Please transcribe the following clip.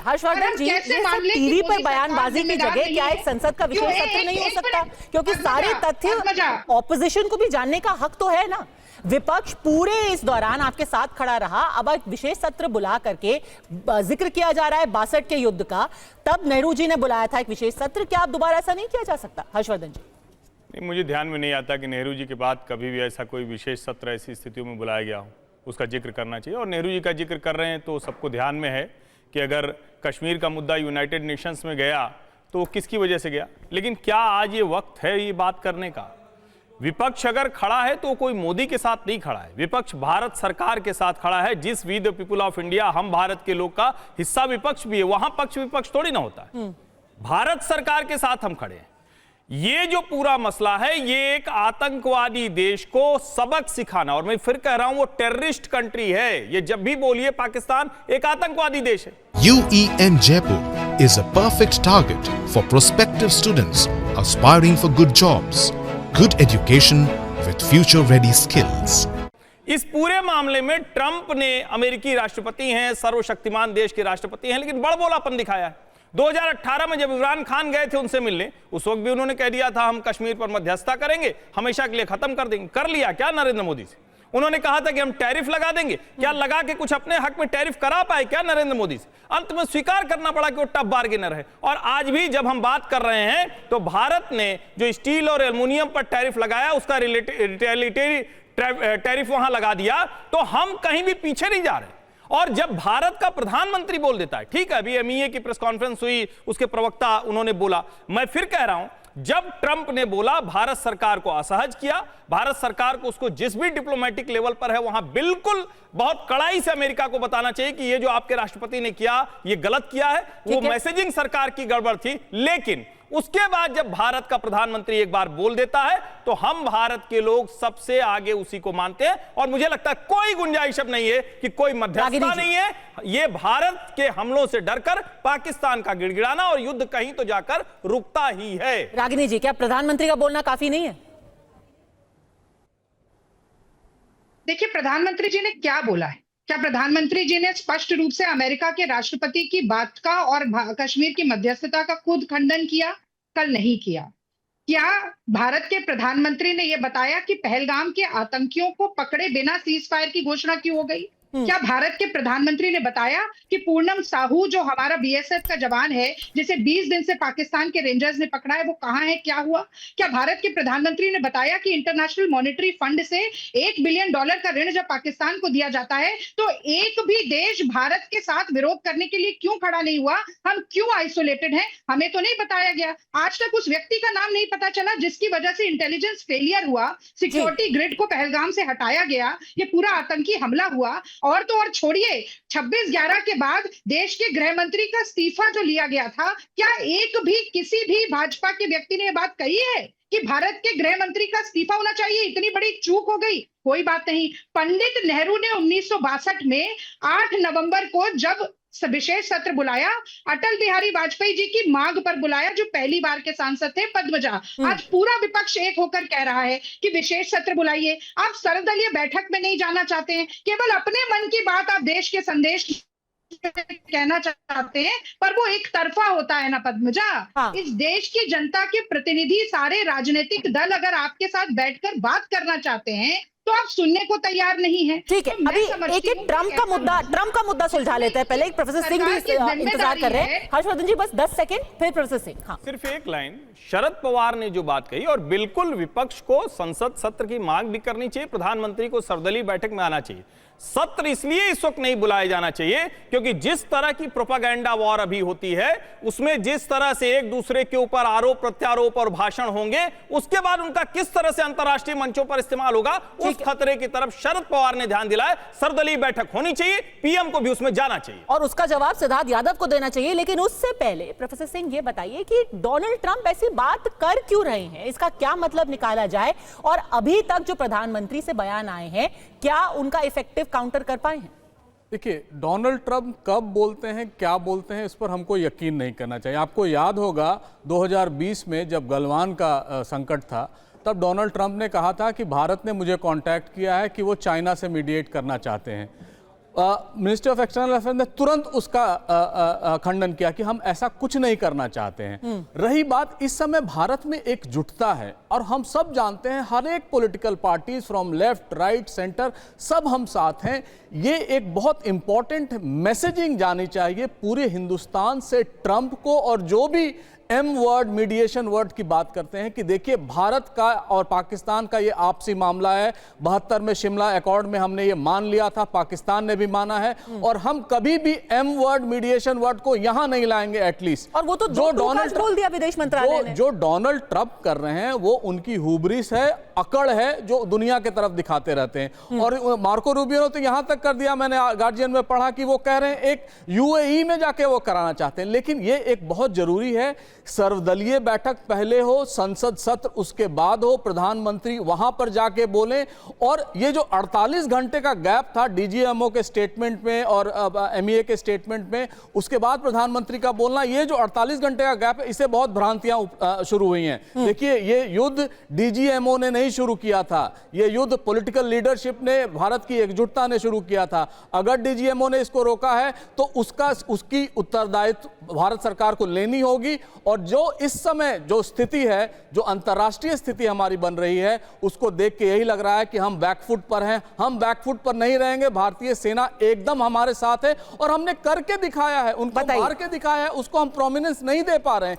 हर्षवर्धन जी, ये सब टीवी पर बयानबाजी की जगह क्या एक संसद का विशेष सत्र नहीं हो सकता? क्योंकि सारे तथ्य ऑपोजिशन को भी जानने का हक तो है ना। विपक्ष पूरे इस दौरान आपके साथ खड़ा रहा, अब एक विशेष सत्र बुला करके जिक्र किया जा रहा है 62 के युद्ध का। तब नेहरू जी ने बुलाया था एक विशेष सत्र, क्या अब दोबारा ऐसा नहीं किया जा सकता? हर्षवर्धन जी, नहीं, मुझे ध्यान में नहीं आता कि नेहरू जी के बाद कभी भी ऐसा कोई विशेष सत्र ऐसी स्थितियों में बुलाया गया हो। उसका जिक्र करना चाहिए, और नेहरू जी का जिक्र कर रहे हैं तो सबको ध्यान में है कि अगर कश्मीर का मुद्दा यूनाइटेड नेशंस में गया तो किसकी वजह से गया। लेकिन क्या आज ये वक्त है ये बात करने का? विपक्ष अगर खड़ा है तो कोई मोदी के साथ नहीं खड़ा है, विपक्ष भारत सरकार के साथ खड़ा है। जिस we the people of India, हम भारत के लोग का हिस्सा विपक्ष भी है, वहां पक्ष विपक्ष थोड़ी ना होता है। भारत सरकार के साथ हम खड़े हैं। ये जो पूरा मसला है, ये एक आतंकवादी देश को सबक सिखाना, और मैं फिर कह रहा हूं वो टेररिस्ट कंट्री है। ये जब भी बोलिए पाकिस्तान एक आतंकवादी देश है। UEN Jaipur is a perfect target for prospective students aspiring for good jobs, good education with future-ready skills. इस पूरे मामले में ट्रंप ने, अमेरिकी राष्ट्रपति हैं, सर्वशक्तिमान देश के राष्ट्रपति हैं, लेकिन बड़बोलापन दिखाया है। 2018 में जब इमरान खान गए थे उनसे मिलने, उस वक्त भी उन्होंने कह दिया था हम कश्मीर पर मध्यस्थता करेंगे, हमेशा के लिए खत्म कर देंगे। कर लिया क्या नरेंद्र मोदी से? उन्होंने कहा था कि हम टैरिफ लगा देंगे, क्या लगा के कुछ अपने हक में टैरिफ करा पाए क्या नरेंद्र मोदी से? अंत में स्वीकार करना पड़ा कि वो टफ बार्गेनर है। और आज भी जब हम बात कर रहे हैं तो भारत ने जो स्टील और एल्युमिनियम पर टैरिफ लगाया, उसका रिटेलिटरी टैरिफ वहां लगा दिया, तो हम कहीं भी पीछे नहीं जा रहे। और जब भारत का प्रधानमंत्री बोल देता है, ठीक है, अभी MEA की प्रेस कॉन्फ्रेंस हुई, उसके प्रवक्ता उन्होंने बोला, मैं फिर कह रहा हूं, जब ट्रंप ने बोला भारत सरकार को असहज किया, भारत सरकार को उसको जिस भी डिप्लोमेटिक लेवल पर है वहां बिल्कुल बहुत कड़ाई से अमेरिका को बताना चाहिए कि ये जो आपके राष्ट्रपति ने किया ये गलत किया है। वो मैसेजिंग सरकार की गड़बड़ थी। लेकिन उसके बाद जब भारत का प्रधानमंत्री एक बार बोल देता है तो हम भारत के लोग सबसे आगे उसी को मानते हैं, और मुझे लगता है कोई गुंजाइश अब नहीं है कि कोई मध्यस्थता नहीं है। ये भारत के हमलों से डरकर पाकिस्तान का गिड़गिड़ाना और युद्ध कहीं तो जाकर रुकता ही है। रागिनी जी, क्या प्रधानमंत्री का बोलना काफी नहीं है? देखिए, प्रधानमंत्री जी ने क्या बोला है? क्या प्रधानमंत्री जी ने स्पष्ट रूप से अमेरिका के राष्ट्रपति की बात का और कश्मीर की मध्यस्थता का खुद खंडन किया? कल नहीं किया। क्या भारत के प्रधानमंत्री ने यह बताया कि पहलगाम के आतंकियों को पकड़े बिना सीज फायर की घोषणा क्यों हो गई? क्या भारत के प्रधानमंत्री ने बताया कि पूनम साहू जो हमारा BSF का जवान है, जिसे 20 दिन से पाकिस्तान के रेंजर्स ने पकड़ा है, वो कहां है, क्या हुआ? क्या भारत के प्रधानमंत्री ने बताया कि इंटरनेशनल मॉनेटरी फंड से $1 बिलियन का ऋण जब पाकिस्तान को दिया जाता है तो एक भी देश भारत के साथ विरोध करने के लिए क्यों खड़ा नहीं हुआ? हम क्यों आइसोलेटेड हैं? हमें तो नहीं बताया गया। आज तक उस व्यक्ति का नाम नहीं पता चला जिसकी वजह से इंटेलिजेंस फेलियर हुआ, सिक्योरिटी ग्रिड को पहलगाम से हटाया गया, ये पूरा आतंकी हमला हुआ। और तो और छोड़िए, 26/11 के बाद देश के गृह मंत्री का इस्तीफा जो लिया गया था, क्या एक भी किसी भी भाजपा के व्यक्ति ने यह बात कही है कि भारत के गृह मंत्री का इस्तीफा होना चाहिए? इतनी बड़ी चूक हो गई? कोई बात नहीं। पंडित नेहरू ने 1962 में 8 नवंबर को जब विशेष सत्र बुलाया, अटल बिहारी वाजपेयी जी की मांग पर बुलाया, जो पहली बार के सांसद थे पद्मजा। आज पूरा विपक्ष एक होकर कह रहा है कि विशेष सत्र बुलाइए। आप सर्वदलीय बैठक में नहीं जाना चाहते हैं, केवल अपने मन की बात आप देश के संदेश कहना चाहते हैं, पर वो एक तरफा होता है ना पद्मजा। इस देश की जनता के प्रतिनिधि, सारे राजनीतिक दल अगर आपके साथ बैठकर बात करना चाहते हैं तो आप सुनने को तैयार नहीं है। ठीक है, अभी एक ट्रंप का मुद्दा सुलझा लेते हैं। पहले एक प्रोफेसर सिंह भी इंतजार कर रहे हैं। हर्षवर्धन जी, बस 10 सेकंड, फिर प्रोफेसर सिंह। हाँ, सिर्फ एक लाइन। शरद पवार ने जो बात कही, और बिल्कुल विपक्ष को संसद सत्र की मांग भी करनी चाहिए, प्रधानमंत्री को सर्वदलीय बैठक में आना चाहिए। सत्र इसलिए इस वक्त नहीं बुलाया जाना चाहिए क्योंकि जिस तरह की प्रोपेगेंडा वॉर अभी होती है, उसमें जिस तरह से एक दूसरे के ऊपर आरोप प्रत्यारोप और भाषण होंगे, उसके बाद उनका किस तरह से अंतर्राष्ट्रीय मंचों पर इस्तेमाल होगा, उस खतरे की तरफ शरद पवार ने ध्यान दिलाया। सर्वदलीय बैठक होनी चाहिए, PM को भी उसमें जाना चाहिए, और उसका जवाब सिद्धार्थ यादव को देना चाहिए। लेकिन उससे पहले प्रोफेसर सिंह ये बताइए कि डोनाल्ड ट्रंप ऐसी बात कर क्यों रहे हैं? इसका क्या मतलब निकाला जाए? और अभी तक जो प्रधानमंत्री से बयान आए हैं, क्या उनका इफेक्टिव काउंटर कर पाए हैं? देखिए, डोनाल्ड ट्रंप कब बोलते हैं, क्या बोलते हैं, इस पर हमको यकीन नहीं करना चाहिए। आपको याद होगा 2020 में जब गलवान का संकट था, तब डोनाल्ड ट्रंप ने कहा था कि भारत ने मुझे कांटेक्ट किया है कि वो चाइना से मीडिएट करना चाहते हैं। मिनिस्ट्री ऑफ एक्सटर्नल अफेयर्स ने तुरंत उसका खंडन किया कि हम ऐसा कुछ नहीं करना चाहते हैं। रही बात, इस समय भारत में एकजुटता है और हम सब जानते हैं, हर एक political parties from left right centre सब हम साथ हैं। ये एक बहुत इंपॉर्टेंट मैसेजिंग जानी चाहिए पूरे हिंदुस्तान से ट्रंप को, और जो भी एम वर्ड मीडिएशन वर्ड की बात करते हैं कि देखिए भारत का और पाकिस्तान का ये आपसी मामला है। 72 में शिमला अकॉर्ड में हमने ये मान लिया था, पाकिस्तान ने भी माना है, और हम कभी भी एम वर्ड मीडिएशन वर्ड को यहां नहीं लाएंगे एटलीस्ट। और वो तो जो डोनाल्ड बोल दिया विदेश मंत्रालय ने। जो डोनाल्ड ट्रंप कर रहे हैं वो उनकी हुब्रिस है, अकड़ है, जो दुनिया की तरफ दिखाते रहते हैं। और मार्को रूबियो ने तो यहां तक कर दिया, मैंने गार्जियन में पढ़ा कि वो कह रहे हैं एक यूएई में जाके वो कराना चाहते हैं। लेकिन ये एक बहुत जरूरी है, सर्वदलीय बैठक पहले हो, संसद सत्र उसके बाद हो, प्रधानमंत्री वहां पर जाके बोले। और ये जो 48 घंटे का गैप था डीजीएमओ के स्टेटमेंट में और एमईए के स्टेटमेंट में, उसके बाद प्रधानमंत्री का बोलना, ये जो 48 घंटे का गैप है, इससे बहुत भ्रांतियां शुरू हुई हैं। देखिए, ये युद्ध डीजीएमओ ने नहीं शुरू किया था, ये युद्ध पॉलिटिकल लीडरशिप ने, भारत की एकजुटता ने शुरू किया था। अगर डीजीएमओ ने इसको रोका है तो उसकी उत्तरदायित्व भारत सरकार को लेनी होगी। और जो इस समय जो स्थिति है, जो अंतर्राष्ट्रीय स्थिति हमारी बन रही है, उसको देख के यही लग रहा है कि हम बैकफुट पर हैं। हम बैकफुट पर नहीं रहेंगे, भारतीय सेना एकदम हमारे साथ है और हमने करके दिखाया है, उनको मार के दिखाया है, उसको हम प्रोमिनेंस नहीं दे पा रहे हैं।